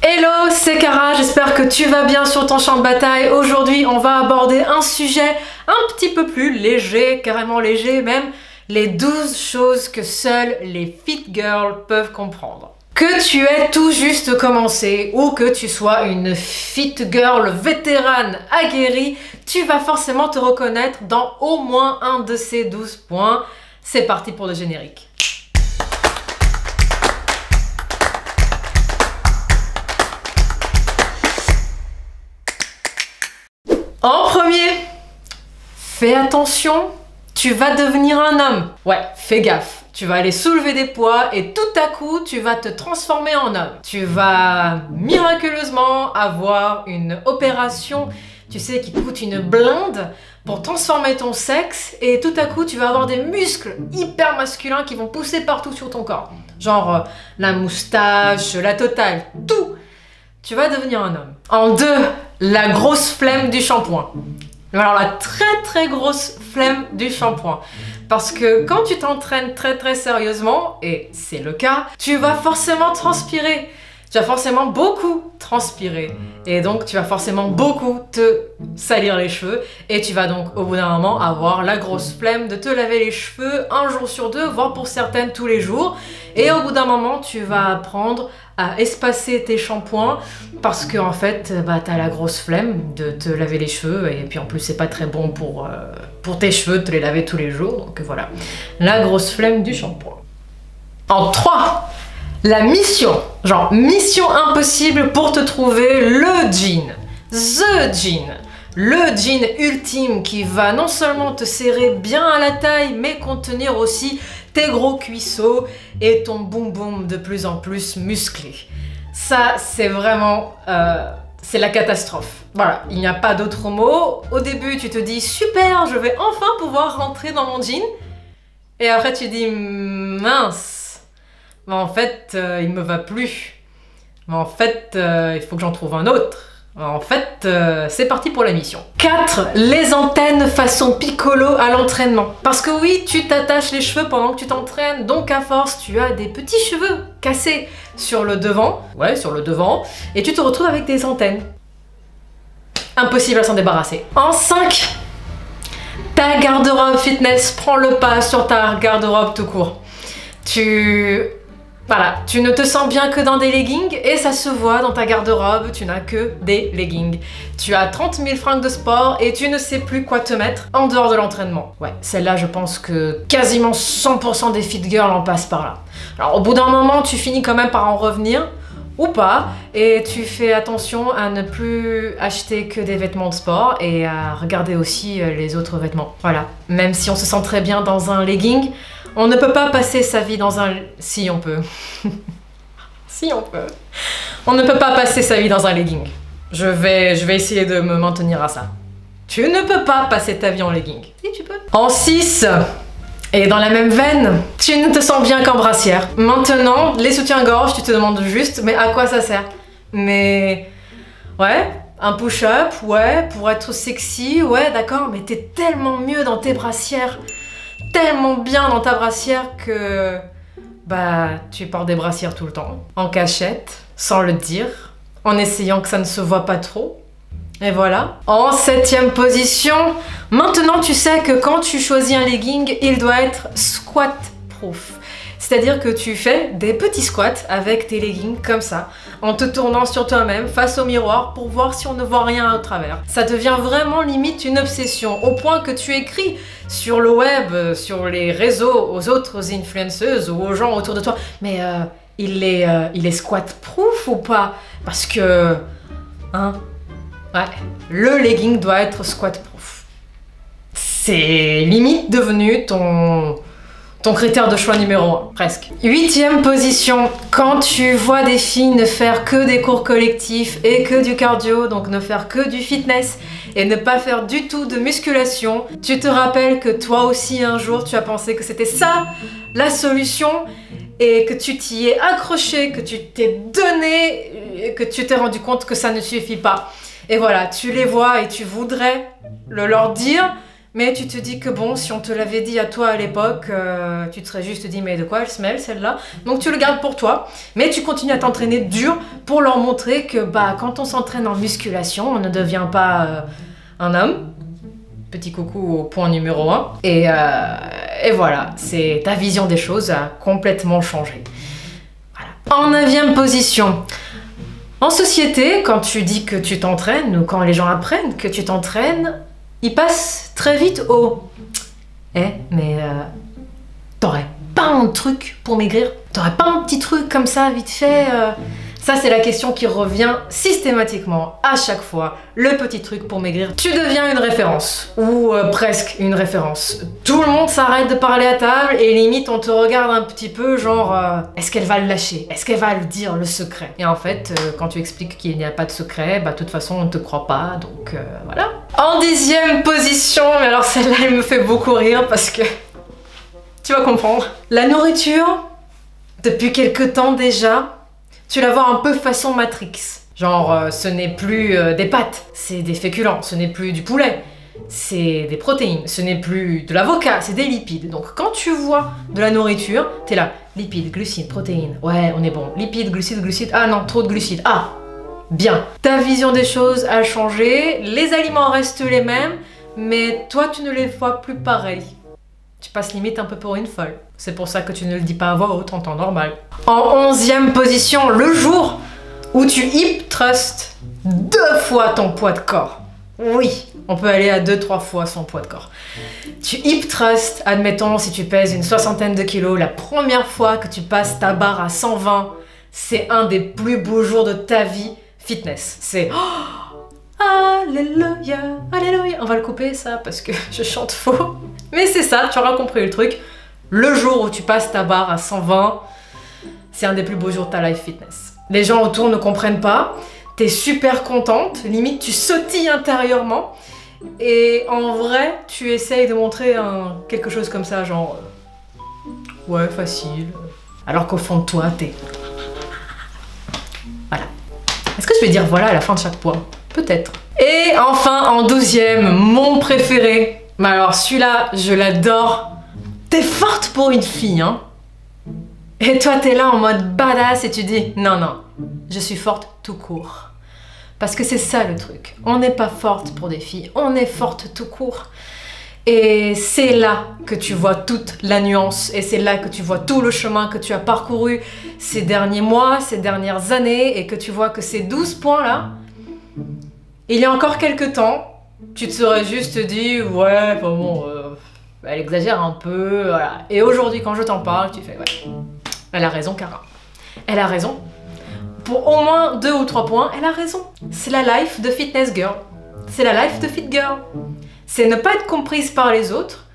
Hello, c'est Cara, j'espère que tu vas bien sur ton champ de bataille. Aujourd'hui, on va aborder un sujet un petit peu plus léger, carrément léger même, les 12 choses que seules les fit girls peuvent comprendre. Que tu aies tout juste commencé ou que tu sois une fit girl vétérane aguerrie, tu vas forcément te reconnaître dans au moins un de ces 12 points. C'est parti pour le générique. En premier, fais attention, tu vas devenir un homme. Ouais, fais gaffe. Tu vas aller soulever des poids et tout à coup, tu vas te transformer en homme. Tu vas miraculeusement avoir une opération, tu sais, qui coûte une blinde pour transformer ton sexe et tout à coup, tu vas avoir des muscles hyper masculins qui vont pousser partout sur ton corps. Genre la moustache, la totale, tout. Tu vas devenir un homme. En deux, la grosse flemme du shampoing. Alors la très grosse flemme du shampoing. Parce que quand tu t'entraînes très sérieusement, et c'est le cas, tu vas forcément transpirer. Tu vas forcément beaucoup transpirer. Et donc tu vas forcément beaucoup te salir les cheveux. Et tu vas donc au bout d'un moment avoir la grosse flemme de te laver les cheveux un jour sur deux, voire pour certaines tous les jours. Et au bout d'un moment, tu vas apprendre à espacer tes shampoings parce que en fait, t'as la grosse flemme de te laver les cheveux et puis en plus, c'est pas très bon pour tes cheveux de te les laver tous les jours. Donc voilà, la grosse flemme du shampoing. En 3, la mission. Genre, mission impossible pour te trouver le jean. The jean. Le jean ultime qui va non seulement te serrer bien à la taille, mais contenir aussi tes gros cuisseaux et ton boum boum de plus en plus musclé. Ça, c'est vraiment... c'est la catastrophe. Voilà, il n'y a pas d'autre mot. Au début, tu te dis « Super, je vais enfin pouvoir rentrer dans mon jean ». Et après, tu dis « Mince, mais en fait, il me va plus. Mais en fait, il faut que j'en trouve un autre. » En fait, c'est parti pour la mission. 4. Les antennes façon piccolo à l'entraînement. Parce que oui, tu t'attaches les cheveux pendant que tu t'entraînes, donc à force, tu as des petits cheveux cassés sur le devant. Ouais, sur le devant. Et tu te retrouves avec des antennes. Impossible à s'en débarrasser. En 5. Ta garde-robe fitness prend le pas sur ta garde-robe tout court. Voilà, tu ne te sens bien que dans des leggings et ça se voit dans ta garde-robe, tu n'as que des leggings. Tu as 30 000 fringues de sport et tu ne sais plus quoi te mettre en dehors de l'entraînement. Ouais, celle-là, je pense que quasiment 100% des fit girls en passent par là. Alors au bout d'un moment, tu finis quand même par en revenir, ou pas, et tu fais attention à ne plus acheter que des vêtements de sport et à regarder aussi les autres vêtements. Voilà, même si on se sent très bien dans un legging, on ne peut pas passer sa vie dans un... Si, on peut. Si, on peut. On ne peut pas passer sa vie dans un legging. Je vais essayer de me maintenir à ça. Tu ne peux pas passer ta vie en legging. Si, tu peux. En 6, et dans la même veine, tu ne te sens bien qu'en brassière. Maintenant, les soutiens-gorge, tu te demandes juste, mais à quoi ça sert? Mais... ouais, un push-up, ouais, pour être sexy, ouais, d'accord, mais t'es tellement mieux dans tes brassières. Tellement bien dans ta brassière que tu portes des brassières tout le temps, en cachette, sans le dire, en essayant que ça ne se voit pas trop. Et voilà. En 7e position, maintenant tu sais que quand tu choisis un legging, il doit être squat proof. C'est-à-dire que tu fais des petits squats avec tes leggings comme ça, en te tournant sur toi-même face au miroir pour voir si on ne voit rien au travers. Ça devient vraiment limite une obsession, au point que tu écris sur le web, sur les réseaux, aux autres influenceuses ou aux gens autour de toi. Mais il est squat proof ou pas? Parce que... hein? Ouais, le legging doit être squat proof. C'est limite devenu ton critère de choix numéro 1, presque. 8e position, quand tu vois des filles ne faire que des cours collectifs et que du cardio, donc ne faire que du fitness et ne pas faire du tout de musculation, tu te rappelles que toi aussi un jour tu as pensé que c'était ça la solution et que tu t'y es accroché, que tu t'es donné et que tu t'es rendu compte que ça ne suffit pas. Et voilà, tu les vois et tu voudrais le leur dire, Mais tu te dis que bon, si on te l'avait dit à toi à l'époque, tu te serais juste dit mais de quoi elle se mêle celle-là? Donc tu le gardes pour toi, mais tu continues à t'entraîner dur pour leur montrer que bah quand on s'entraîne en musculation, on ne devient pas un homme. Petit coucou au point numéro 1. Et voilà, c'est ta vision des choses a complètement changé. Voilà. En 9e position. En société, quand tu dis que tu t'entraînes, ou quand les gens apprennent que tu t'entraînes, ils passent très vite au « Eh, mais t'aurais pas un truc pour maigrir? T'aurais pas un petit truc comme ça, vite fait Ça, c'est la question qui revient systématiquement à chaque fois. Le petit truc pour maigrir. Tu deviens une référence, ou presque une référence. Tout le monde s'arrête de parler à table et limite on te regarde un petit peu genre est-ce qu'elle va le lâcher? Est-ce qu'elle va le dire, le secret? Et en fait, quand tu expliques qu'il n'y a pas de secret, bah de toute façon on ne te croit pas, donc voilà. En 10e position, mais alors celle-là elle me fait beaucoup rire parce que tu vas comprendre. La nourriture, depuis quelques temps déjà, tu la vois un peu façon Matrix. Genre, ce n'est plus des pâtes, c'est des féculents, ce n'est plus du poulet, c'est des protéines, ce n'est plus de l'avocat, c'est des lipides. Donc quand tu vois de la nourriture, t'es là, lipides, glucides, protéines, ouais, on est bon. Lipides, glucides, ah non, trop de glucides, ah, bien. Ta vision des choses a changé, les aliments restent les mêmes, mais toi tu ne les vois plus pareils. Tu passes limite un peu pour une folle. C'est pour ça que tu ne le dis pas à voix haute en temps normal. En 11e position, le jour où tu hip thrust 2 fois ton poids de corps. Oui, on peut aller à 2-3 fois son poids de corps. Tu hip thrust, admettons si tu pèses une 60aine de kilos, la première fois que tu passes ta barre à 120, c'est un des plus beaux jours de ta vie fitness. C'est... Alléluia, alléluia. On va le couper ça parce que je chante faux. Mais c'est ça, tu auras compris le truc. Le jour où tu passes ta barre à 120, c'est un des plus beaux jours de ta life fitness. Les gens autour ne comprennent pas. T'es super contente, limite tu sautilles intérieurement. Et en vrai, tu essayes de montrer quelque chose comme ça, genre... ouais, facile. Alors qu'au fond de toi, t'es... Voilà. Est-ce que je vais dire voilà à la fin de chaque poids? Peut-être. Et enfin, en 12e, mon préféré. Mais alors celui-là, je l'adore. T'es forte pour une fille, hein? Et toi, t'es là en mode badass et tu dis non, non, je suis forte tout court. Parce que c'est ça le truc. On n'est pas forte pour des filles, on est forte tout court. Et c'est là que tu vois toute la nuance et c'est là que tu vois tout le chemin que tu as parcouru ces derniers mois, ces dernières années et que tu vois que ces 12 points-là, il y a encore quelques temps, tu te serais juste dit ouais, bon, elle exagère un peu, voilà. Et aujourd'hui, quand je t'en parle, tu fais ouais, elle a raison, Cara. Elle a raison. Pour au moins 2 ou 3 points, elle a raison. C'est la life de fitness girl. C'est la life de fit girl. C'est ne pas être comprise par les autres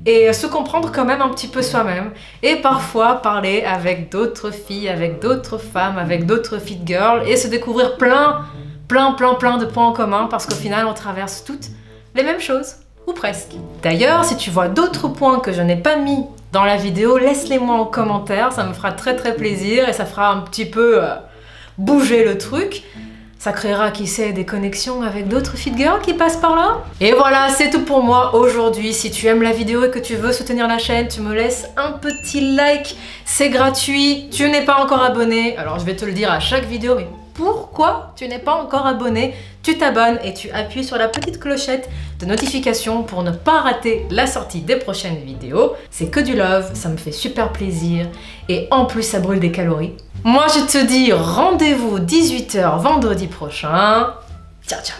et se comprendre quand même un petit peu soi-même. Et parfois parler avec d'autres filles, avec d'autres femmes, avec d'autres fit girls et se découvrir plein de points en commun parce qu'au final, on traverse toutes les mêmes choses. Ou presque. D'ailleurs, si tu vois d'autres points que je n'ai pas mis dans la vidéo, laisse-les-moi en commentaire, ça me fera très plaisir et ça fera un petit peu bouger le truc. Ça créera, qui sait, des connexions avec d'autres fit girls qui passent par là. Et voilà, c'est tout pour moi aujourd'hui. Si tu aimes la vidéo et que tu veux soutenir la chaîne, tu me laisses un petit like, c'est gratuit. Tu n'es pas encore abonné, alors je vais te le dire à chaque vidéo, mais pourquoi tu n'es pas encore abonné? Tu t'abonnes et tu appuies sur la petite clochette de notification pour ne pas rater la sortie des prochaines vidéos. C'est que du love, ça me fait super plaisir et en plus ça brûle des calories. Moi je te dis rendez-vous 18 h vendredi prochain. Ciao ciao.